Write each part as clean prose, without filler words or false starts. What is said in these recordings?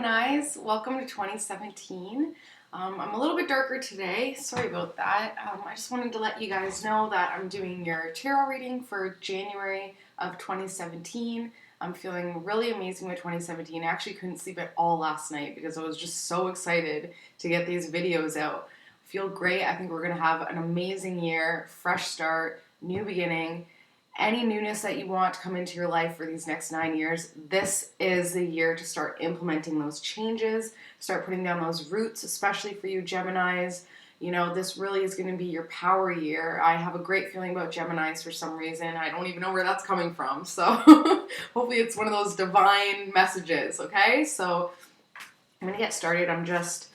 Guys, welcome to 2017. I'm a little bit darker today. Sorry about that. I just wanted to let you guys know that I'm doing your tarot reading for January of 2017. I'm feeling really amazing with 2017. I actually couldn't sleep at all last night because I was just so excited to get these videos out. I feel great. I think we're going to have an amazing year, fresh start, new beginning. Any newness that you want to come into your life for these next 9 years, this is the year to start implementing those changes, start putting down those roots, especially for you Geminis. You know, this really is going to be your power year. I have a great feeling about Geminis for some reason. I don't even know where that's coming from. So hopefully it's one of those divine messages, okay? So I'm going to get started. I'm just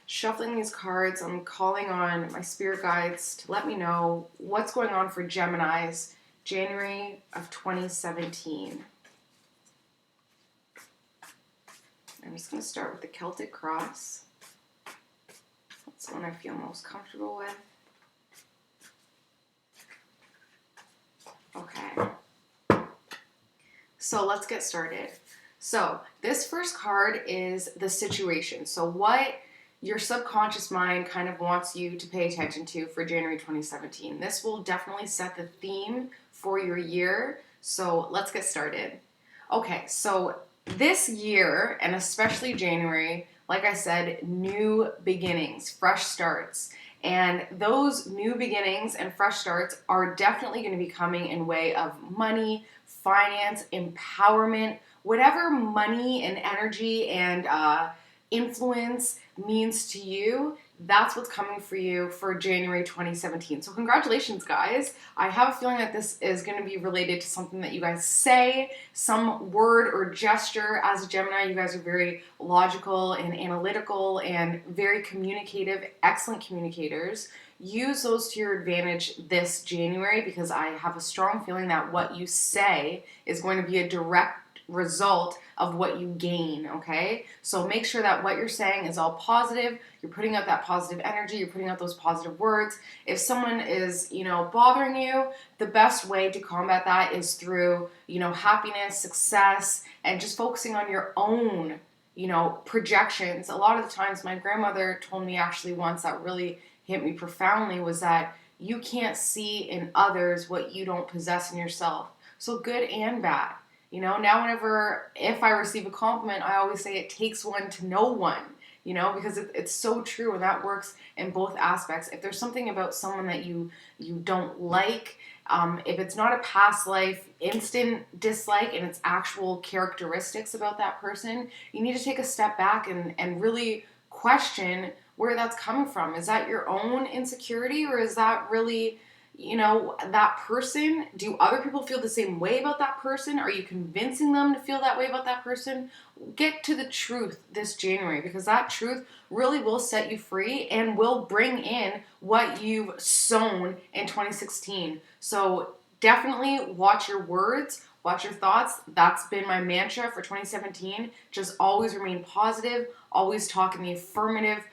shuffling these cards. I'm calling on my spirit guides to let me know what's going on for Geminis January of 2017. I'm just going to start with the Celtic cross. That's the one I feel most comfortable with. Okay. So let's get started. So this first card is the situation. So what your subconscious mind kind of wants you to pay attention to for January 2017. This will definitely set the theme for your year. So let's get started. Okay, so this year, and especially January, like I said, new beginnings, fresh starts. And those new beginnings and fresh starts are definitely going to be coming in way of money, finance, empowerment, whatever money and energy and influence means to you. That's what's coming for you for January 2017. So congratulations, guys. I have a feeling that this is going to be related to something that you guys say, some word or gesture. As a Gemini, you guys are very logical and analytical and very communicative, excellent communicators. Use those to your advantage this January because I have a strong feeling that what you say is going to be a direct result of what you gain, okay? So make sure that what you're saying is all positive. You're putting out that positive energy. You're putting out those positive words. If someone is, bothering you, the best way to combat that is through, happiness, success, and just focusing on your own, projections. A lot of the times, my grandmother told me actually once that really hit me profoundly was that you can't see in others what you don't possess in yourself. So good and bad. Now if I receive a compliment, I always say it takes one to know one, because it's so true, and that works in both aspects. If there's something about someone that you don't like, if it's not a past life instant dislike and it's actual characteristics about that person, you need to take a step back and really question where that's coming from. Is that your own insecurity, or is that really that person? Do other people feel the same way about that person? Are you convincing them to feel that way about that person? Get to the truth this January, because that truth really will set you free and will bring in what you've sown in 2016. So definitely watch your words, watch your thoughts. That's been my mantra for 2017. Just always remain positive, always talk in the affirmative,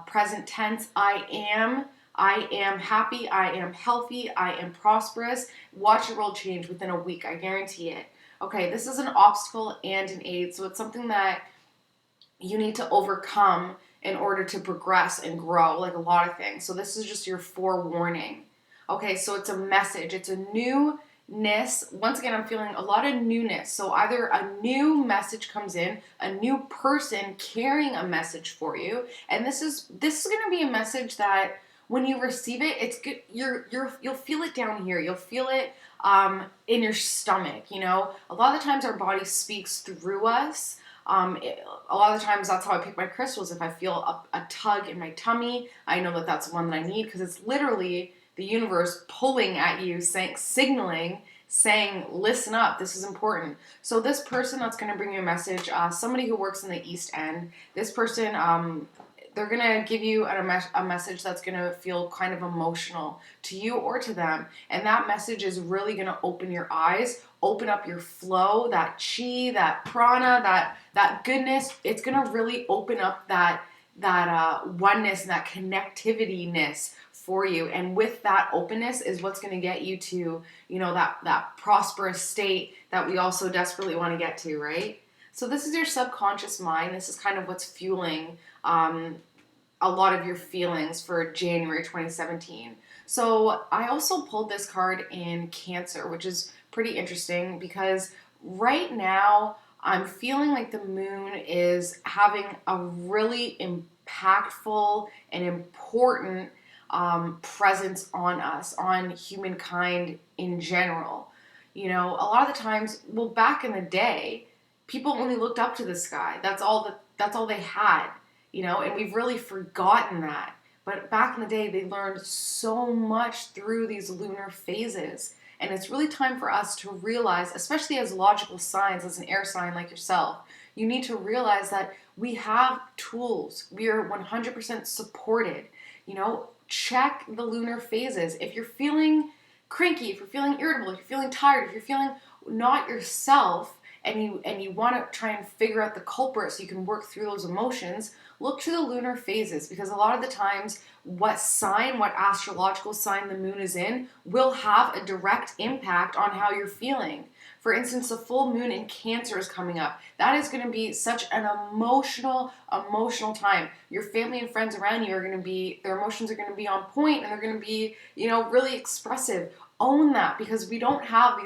present tense. I am happy, I am healthy, I am prosperous. Watch your world change within a week, I guarantee it. Okay, this is an obstacle and an aid, so it's something that you need to overcome in order to progress and grow, like a lot of things. So this is just your forewarning. Okay, so it's a message, it's a newness. Once again, I'm feeling a lot of newness. So either a new message comes in, a new person carrying a message for you, and this is going to be a message that when you receive it, it's good. You'll feel it down here. You'll feel it in your stomach. A lot of the times our body speaks through us. A lot of the times that's how I pick my crystals. If I feel a tug in my tummy, I know that that's one that I need, because it's literally the universe pulling at you, signaling, saying, listen up, this is important. So this person that's going to bring you a message, somebody who works in the East End, this person, they're going to give you a message that's going to feel kind of emotional to you or to them. And that message is really going to open your eyes, open up your flow, that chi, that prana, that goodness. It's going to really open up that oneness and that connectivity-ness for you. And with that openness is what's going to get you to, that prosperous state that we also desperately want to get to, right? So this is your subconscious mind. This is kind of what's fueling a lot of your feelings for January 2017. So I also pulled this card in Cancer, which is pretty interesting because right now I'm feeling like the moon is having a really impactful and important presence on us, on humankind in general. You know, a lot of the times, well, back in the day, people only looked up to the sky. That's all they had, you know, and we've really forgotten that. But back in the day, they learned so much through these lunar phases. And it's really time for us to realize, especially as logical signs, as an air sign like yourself, you need to realize that we have tools. We are 100% supported. You know, check the lunar phases. If you're feeling cranky, if you're feeling irritable, if you're feeling tired, if you're feeling not yourself, and you want to try and figure out the culprit so you can work through those emotions, look to the lunar phases, because a lot of the times what sign, what astrological sign the moon is in will have a direct impact on how you're feeling. For instance, the full moon in Cancer is coming up. That is going to be such an emotional time. Your family and friends around you are going to be, their emotions are going to be on point, and they're going to be, you know, really expressive. Own that, because we don't have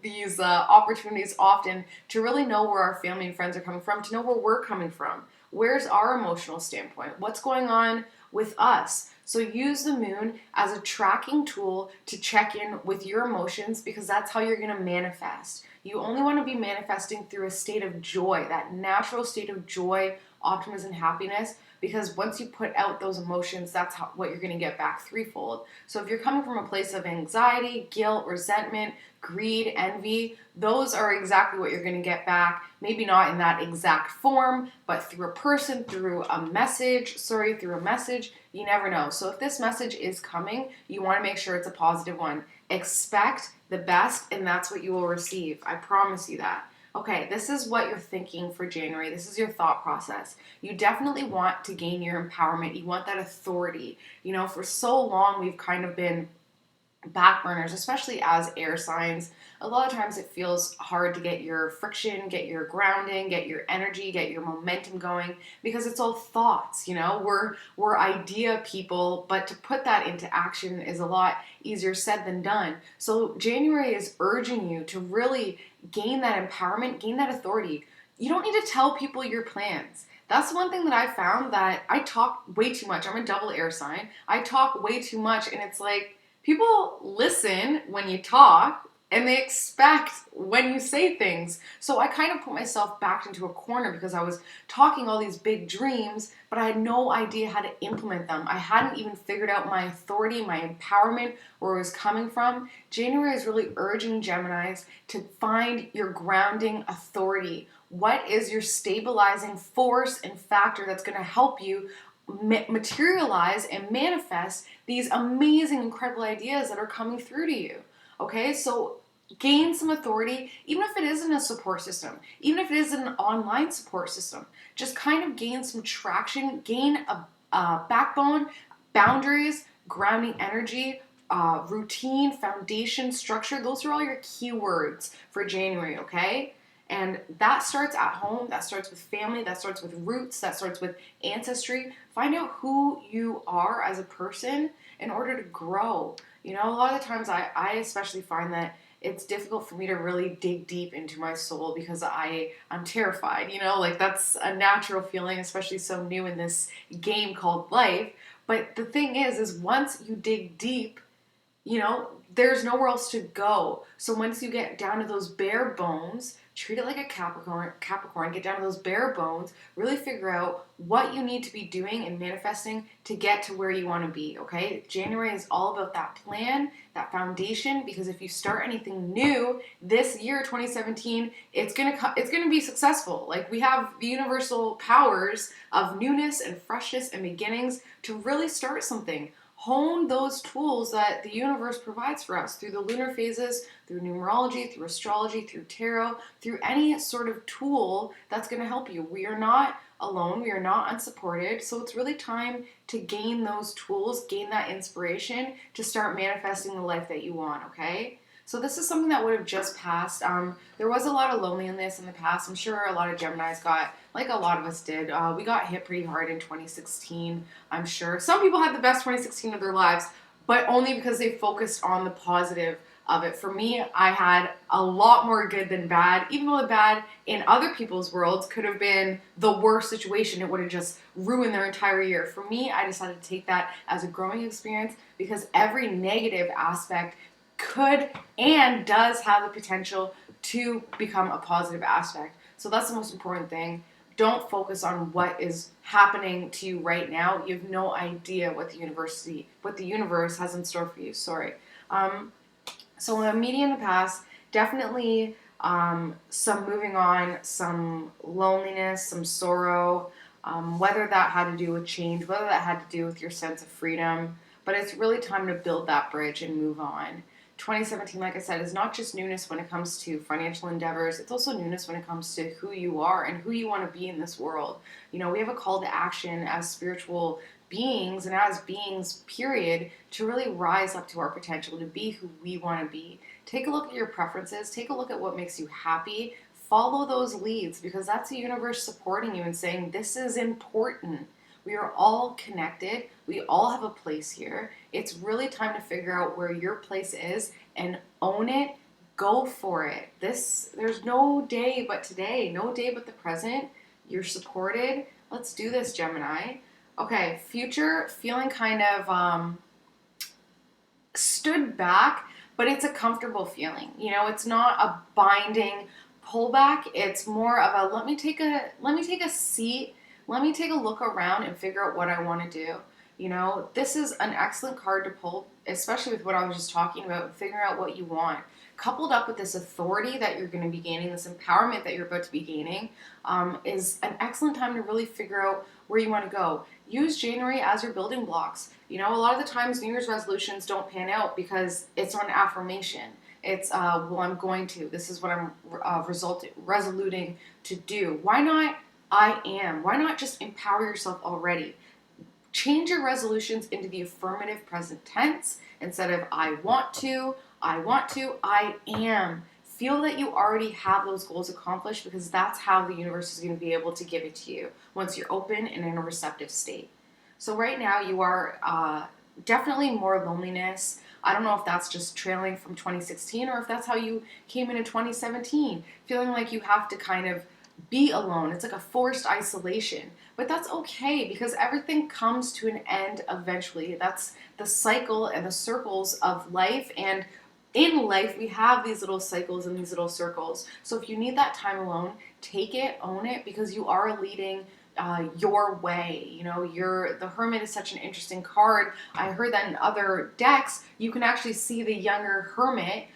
these opportunities often to really know where our family and friends are coming from, to know where we're coming from. Where's our emotional standpoint? What's going on with us? So use the moon as a tracking tool to check in with your emotions, because that's how you're going to manifest. You only want to be manifesting through a state of joy, that natural state of joy, optimism, and happiness, because once you put out those emotions, that's what you're going to get back threefold. So if you're coming from a place of anxiety, guilt, resentment, greed, envy, those are exactly what you're going to get back. Maybe not in that exact form, but through a person, through a message, you never know. So if this message is coming, you want to make sure it's a positive one. Expect the best, and that's what you will receive. I promise you that. Okay, this is what you're thinking for January. This is your thought process. You definitely want to gain your empowerment. You want that authority. You know, for so long we've kind of been back burners, especially as air signs. A lot of times it feels hard to get your friction, get your grounding, get your energy, get your momentum going, because it's all thoughts. You know, we're idea people, but to put that into action is a lot easier said than done. So January is urging you to really gain that empowerment, gain that authority. You don't need to tell people your plans. That's one thing that I found, that I talk way too much. I'm a double air sign. I talk way too much, and it's like, people listen when you talk, and they expect when you say things. So I kind of put myself back into a corner because I was talking all these big dreams, but I had no idea how to implement them. I hadn't even figured out my authority, my empowerment, where it was coming from. January is really urging Geminis to find your grounding authority. What is your stabilizing force and factor that's going to help you materialize and manifest these amazing, incredible ideas that are coming through to you? Okay, so gain some authority, even if it isn't a support system, even if it is an online support system. Just kind of gain some traction, gain a backbone, boundaries, grounding energy, routine, foundation, structure. Those are all your keywords for January, okay? And that starts at home, that starts with family, that starts with roots, that starts with ancestry. Find out who you are as a person in order to grow. You know, a lot of the times I especially find that it's difficult for me to really dig deep into my soul because I'm terrified, you know, like that's a natural feeling, especially so new in this game called life. But the thing is once you dig deep, you know, there's nowhere else to go. So once you get down to those bare bones, treat it like a Capricorn, get down to those bare bones, really figure out what you need to be doing and manifesting to get to where you want to be, okay? January is all about that plan, that foundation, because if you start anything new this year, 2017, it's going to be successful. Like, we have the universal powers of newness and freshness and beginnings to really start something. Hone those tools that the universe provides for us through the lunar phases, through numerology, through astrology, through tarot, through any sort of tool that's going to help you. We are not alone. We are not unsupported. So it's really time to gain those tools, gain that inspiration to start manifesting the life that you want, okay? So this is something that would have just passed. There was a lot of loneliness in the past. I'm sure a lot of Geminis got, like a lot of us did, we got hit pretty hard in 2016, I'm sure. Some people had the best 2016 of their lives, but only because they focused on the positive of it. For me, I had a lot more good than bad, even though the bad in other people's worlds could have been the worst situation. It would have just ruined their entire year. For me, I decided to take that as a growing experience because every negative aspect could and does have the potential to become a positive aspect. So that's the most important thing. Don't focus on what is happening to you right now. You have no idea what the universe has in store for you. Sorry. So the media in the past, definitely some moving on, some loneliness, some sorrow, whether that had to do with change, whether that had to do with your sense of freedom. But it's really time to build that bridge and move on. 2017, like I said, is not just newness when it comes to financial endeavors. It's also newness when it comes to who you are and who you want to be in this world. You know, we have a call to action as spiritual beings and as beings, period, to really rise up to our potential, to be who we want to be. Take a look at your preferences. Take a look at what makes you happy. Follow those leads because that's the universe supporting you and saying, this is important. We are all connected. We all have a place here. It's really time to figure out where your place is and own it. Go for it. There's no day but today, no day but the present. You're supported. Let's do this, Gemini. Okay, future, feeling kind of stood back, but it's a comfortable feeling. You know, it's not a binding pullback. It's more of a let me take a seat. Let me take a look around and figure out what I want to do. You know, this is an excellent card to pull, especially with what I was just talking about, figuring out what you want. Coupled up with this authority that you're going to be gaining, this empowerment that you're about to be gaining, is an excellent time to really figure out where you want to go. Use January as your building blocks. You know, a lot of the times New Year's resolutions don't pan out because it's on affirmation. It's, well, I'm going to. This is what I'm resoluting to do. Why not I am? Why not just empower yourself already? Change your resolutions into the affirmative present tense instead of I want to, I am. Feel that you already have those goals accomplished because that's how the universe is going to be able to give it to you once you're open and in a receptive state. So right now you are definitely more loneliness. I don't know if that's just trailing from 2016 or if that's how you came into 2017, feeling like you have to kind of be alone. It's like a forced isolation. But that's okay because everything comes to an end eventually. That's the cycle and the circles of life. And in life, we have these little cycles and these little circles. So if you need that time alone, take it, own it, because you are leading your way. You know, the Hermit is such an interesting card. I heard that in other decks, you can actually see the younger Hermit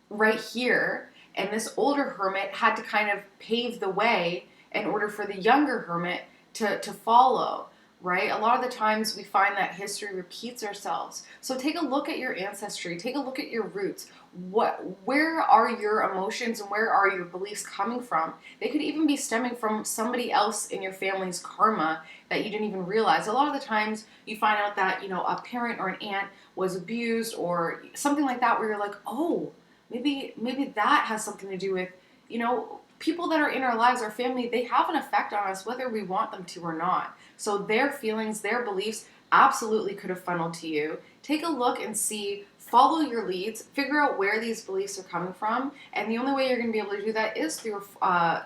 right here. And this older Hermit had to kind of pave the way in order for the younger Hermit to follow, right? A lot of the times we find that history repeats ourselves. So take a look at your ancestry. Take a look at your roots. Where are your emotions and where are your beliefs coming from? They could even be stemming from somebody else in your family's karma that you didn't even realize. A lot of the times you find out that, you know, a parent or an aunt was abused or something like that where you're like, oh, maybe that has something to do with, you know, people that are in our lives, our family, they have an effect on us whether we want them to or not. So their feelings, their beliefs absolutely could have funneled to you. Take a look and see, follow your leads, figure out where these beliefs are coming from, and the only way you're going to be able to do that is through, I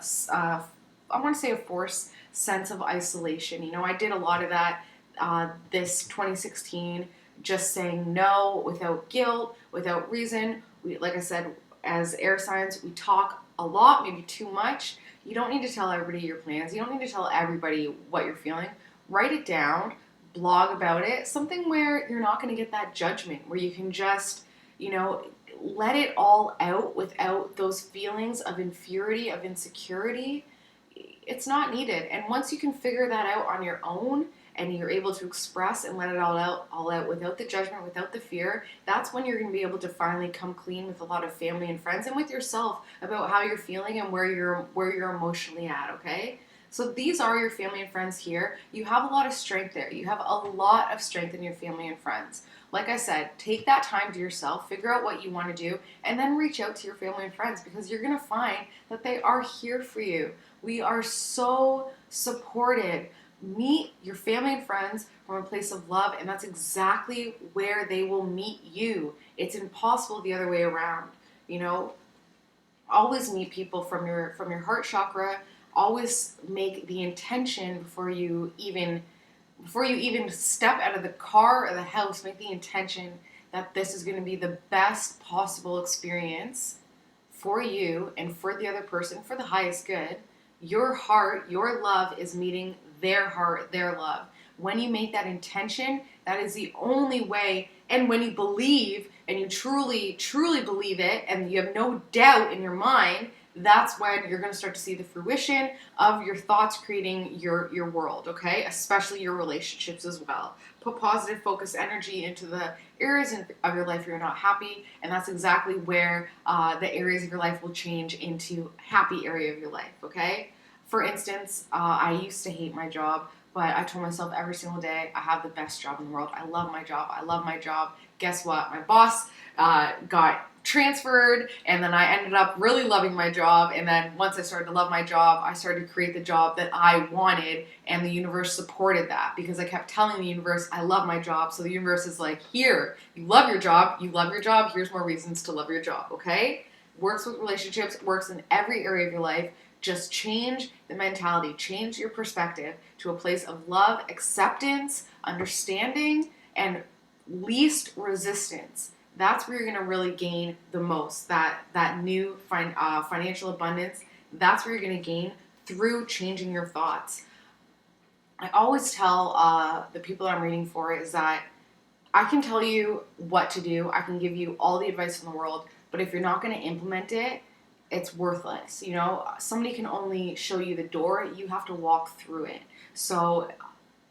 want to say a forced sense of isolation. You know, I did a lot of that this 2016, just saying no without guilt, without reason. Like I said, as air signs, we talk a lot, maybe too much. You don't need to tell everybody your plans. You don't need to tell everybody what you're feeling. Write it down, blog about it, something where you're not going to get that judgment, where you can just, you know, let it all out without those feelings of inferiority, of insecurity. It's not needed. And once you can figure that out on your own, and you're able to express and let it all out without the judgment, without the fear, that's when you're going to be able to finally come clean with a lot of family and friends and with yourself about how you're feeling and where you're emotionally at, okay? So these are your family and friends here. You have a lot of strength there. You have a lot of strength in your family and friends. Like I said, take that time to yourself, figure out what you want to do, and then reach out to your family and friends, because you're going to find that they are here for you. We are so supported. Meet your family and friends from a place of love, and that's exactly where they will meet you. It's impossible the other way around. You know, always meet people from your heart chakra. Always make the intention before you even step out of the car or the house. Make the intention that this is going to be the best possible experience for you and for the other person, for the highest good. Your heart, your love is meeting their heart, their love. When you make that intention, that is the only way. And when you believe, and you truly, truly believe it, and you have no doubt in your mind, that's when you're going to start to see the fruition of your thoughts creating your world, okay? Especially your relationships as well. Put positive, focused energy into the areas of your life where you're not happy, and that's exactly where the areas of your life will change into happy area of your life, okay? For instance, I used to hate my job, but I told myself every single day, I have the best job in the world. I love my job. I love my job. Guess what? My boss got transferred, and then I ended up really loving my job. And then once I started to love my job, I started to create the job that I wanted, and the universe supported that, because I kept telling the universe, I love my job. So the universe is like, here, you love your job, here's more reasons to love your job, okay? Works with relationships, works in every area of your life. Just change the mentality, change your perspective to a place of love, acceptance, understanding, and least resistance. That's where you're going to really gain the most. That new financial abundance, that's where you're going to gain through changing your thoughts. I always tell the people that I'm reading for is that I can tell you what to do. I can give you all the advice in the world, but if you're not going to implement it, it's worthless. You know, somebody can only show you the door. You have to walk through it. So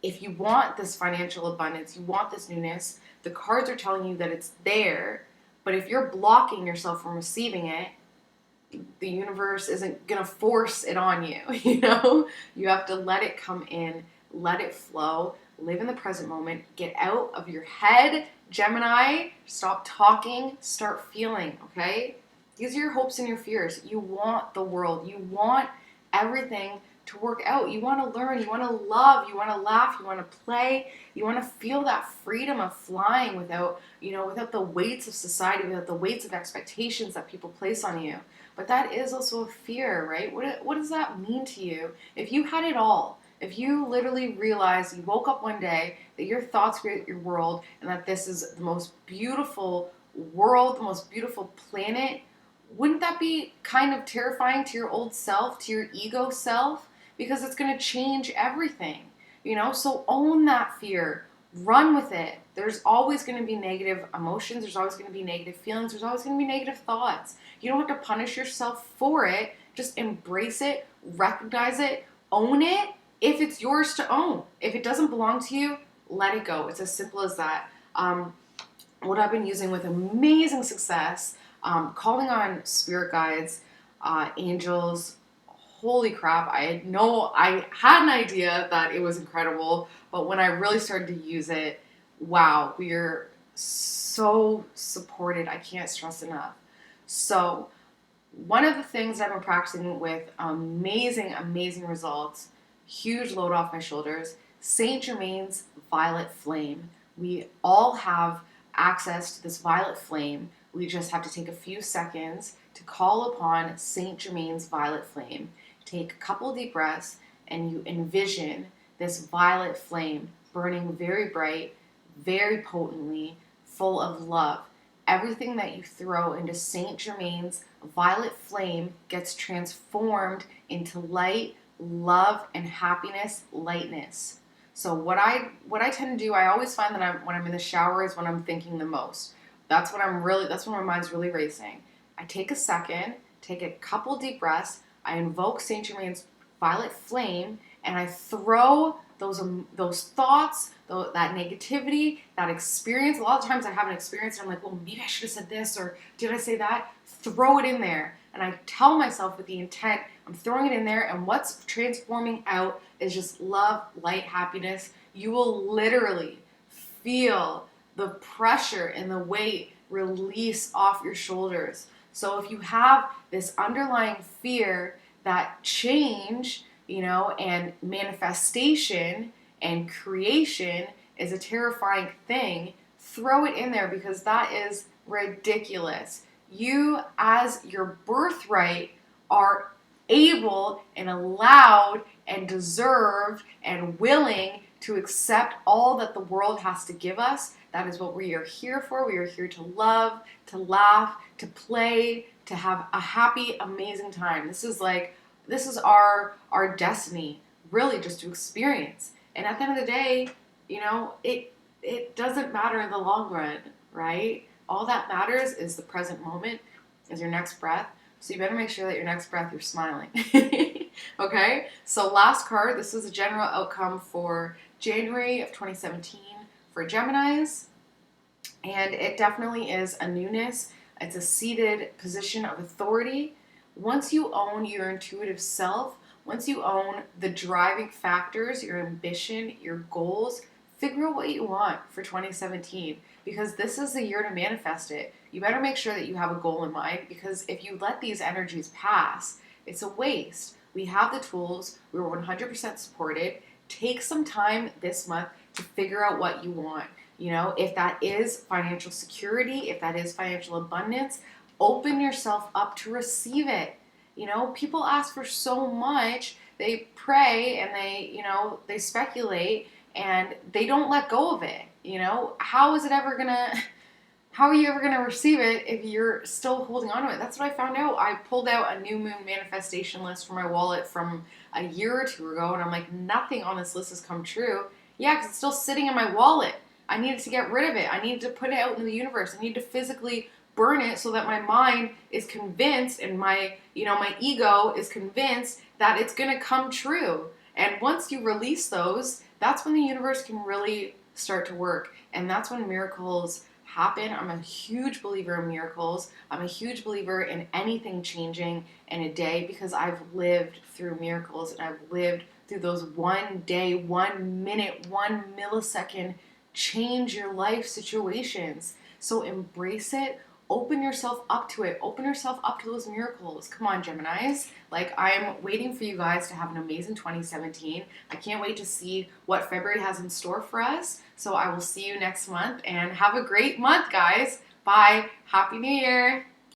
if you want this financial abundance, you want this newness, the cards are telling you that it's there, but if you're blocking yourself from receiving it, the universe isn't going to force it on you, you know? You have to let it come in, let it flow, live in the present moment, get out of your head, Gemini, stop talking, start feeling, okay? These are your hopes and your fears. You want the world. You want everything to work out. You want to learn. You want to love. You want to laugh. You want to play. You want to feel that freedom of flying without the weights of society, without the weights of expectations that people place on you. But that is also a fear, right? What does that mean to you? If you had it all, if you literally realized, you woke up one day, that your thoughts create your world, and that this is the most beautiful world, the most beautiful planet, wouldn't that be kind of terrifying to your old self, to your ego self? Because it's going to change everything, you know? So own that fear. Run with it. There's always going to be negative emotions. There's always going to be negative feelings. There's always going to be negative thoughts. You don't have to punish yourself for it. Just embrace it, recognize it, own it if it's yours to own. If it doesn't belong to you, let it go. It's as simple as that. What I've been using with amazing success, calling on spirit guides, angels. Holy crap, I had an idea that it was incredible, but when I really started to use it, wow, we're so supported. I can't stress enough. So one of the things I've been practicing with amazing, amazing results, huge load off my shoulders, Saint Germain's violet flame. We all have access to this violet flame. We just have to take a few seconds to call upon Saint Germain's violet flame. Take a couple deep breaths, and you envision this violet flame burning very bright, very potently, full of love. Everything that you throw into Saint Germain's violet flame gets transformed into light, love, and happiness, lightness. So what I tend to do, I always find that when I'm in the shower is when I'm thinking the most. That's when my mind's really racing. I take a second, take a couple deep breaths, I invoke Saint Germain's violet flame, and I throw those thoughts, that negativity, that experience. A lot of times I have an experience and I'm like, well, maybe I should have said this, or did I say that? Throw it in there. and I tell myself with the intent, I'm throwing it in there, and what's transforming out is just love, light, happiness. You will literally feel the pressure and the weight release off your shoulders. So if you have this underlying fear that change, and manifestation and creation is a terrifying thing, throw it in there, because that is ridiculous. You, as your birthright, are able and allowed and deserved and willing to accept all that the world has to give us. That is what we are here for. We are here to love, to laugh, to play, to have a happy, amazing time. This is our destiny, really, just to experience. And at the end of the day, it doesn't matter in the long run, right? All that matters is the present moment, is your next breath. So you better make sure that your next breath you're smiling. Okay? So last card, this is a general outcome for January of 2017 for Geminis. And it definitely is a newness. It's a seated position of authority. Once you own your intuitive self, once you own the driving factors, your ambition, your goals, figure out what you want for 2017, because this is the year to manifest it. You better make sure that you have a goal in mind, because if you let these energies pass, it's a waste. We have the tools. We're 100% supported. Take some time this month to figure out what you want. If that is financial security, if that is financial abundance, open yourself up to receive it. People ask for so much. They pray and they speculate, and they don't let go of it. How are you ever gonna receive it if you're still holding on to it? That's what I found out. I pulled out a new moon manifestation list for my wallet from a year or two ago, and I'm like, nothing on this list has come true. Yeah, because it's still sitting in my wallet. I needed to get rid of it. I needed to put it out in the universe. I need to physically burn it so that my mind is convinced, and my ego is convinced that it's going to come true. And once you release those, that's when the universe can really start to work. And that's when miracles happen. I'm a huge believer in miracles. I'm a huge believer in anything changing in a day, because I've lived through miracles, and I've lived through those 1 day, 1 minute, 1 millisecond change your life situations. So embrace it. Open yourself up to it. Open yourself up to those miracles. Come on, Geminis. I'm waiting for you guys to have an amazing 2017. I can't wait to see what February has in store for us. So I will see you next month, and have a great month, guys. Bye. Happy New Year.